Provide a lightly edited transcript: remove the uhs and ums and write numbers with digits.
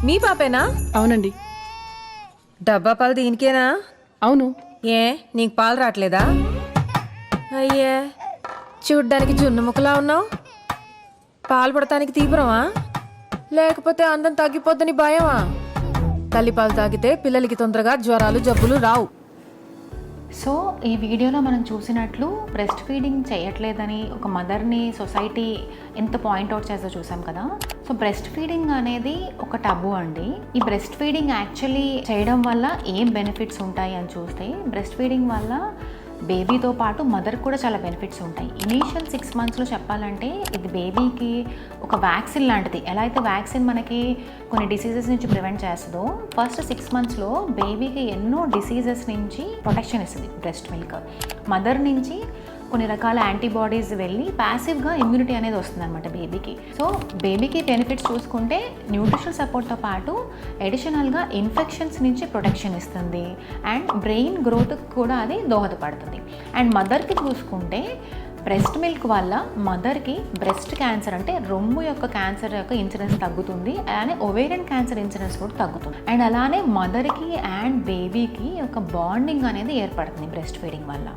మీ పాపేనా? అవునండి. డబ్బా పాలు దీనికేనా? అవును. ఏ నీకు పాలు రావట్లేదా? అయ్యే, చూడ్డానికి జున్ను ముక్కలా ఉన్నావు. పాలు పడటానికి తీవ్రమా, లేకపోతే అందం తగ్గిపోద్దని భయమా? తల్లిపాలు తాగితే పిల్లలకి తొందరగా జ్వరాలు జబ్బులు రావు. సో ఈ వీడియోలో మనం చూసినట్లు బ్రెస్ట్ ఫీడింగ్ చేయట్లేదని ఒక మదర్ని సొసైటీ ఎంత పాయింట్అవుట్ చేస్తే చూసాం కదా. సో బ్రెస్ట్ ఫీడింగ్ అనేది ఒక టబు అండి. ఈ బ్రెస్ట్ ఫీడింగ్ యాక్చువల్లీ చేయడం వల్ల ఏం బెనిఫిట్స్ ఉంటాయి అని చూస్తే, బ్రెస్ట్ ఫీడింగ్ వల్ల బేబీతో పాటు మదర్ కూడా చాలా బెనిఫిట్స్ ఉంటాయి. ఇనీషియల్ 6 monthsలో చెప్పాలంటే ఇది బేబీకి ఒక వ్యాక్సిన్ లాంటిది. ఎలా అయితే వ్యాక్సిన్ మనకి కొన్ని డిసీజెస్ నుంచి ప్రివెంట్ చేస్తుందో, ఫస్ట్ 6 monthsలో బేబీకి ఎన్నో డిసీజెస్ నుంచి ప్రొటెక్షన్ ఇస్తుంది బ్రెస్ట్ మిల్క్. మదర్ నుంచి కొన్ని రకాల యాంటీబాడీస్ వెళ్ళి ప్యాసివ్గా ఇమ్యూనిటీ అనేది వస్తుంది అనమాట బేబీకి. సో బేబీకి బెనిఫిట్స్ చూసుకుంటే న్యూట్రిషనల్ సపోర్ట్తో పాటు అడిషనల్గా ఇన్ఫెక్షన్స్ నుంచి ప్రొటెక్షన్ ఇస్తుంది అండ్ బ్రెయిన్ గ్రోత్కి కూడా అది దోహదపడుతుంది. అండ్ మదర్కి చూసుకుంటే బ్రెస్ట్ మిల్క్ వల్ల మదర్కి బ్రెస్ట్ క్యాన్సర్ అంటే రొమ్ము యొక్క క్యాన్సర్ యొక్క ఇన్సిడెన్స్ తగ్గుతుంది. అలానే ఓవేరియన్ క్యాన్సర్ ఇన్సిడెన్స్ కూడా తగ్గుతుంది. అండ్ అలానే మదర్కి అండ్ బేబీకి ఒక బాండింగ్ అనేది ఏర్పడుతుంది బ్రెస్ట్ ఫీడింగ్ వల్ల.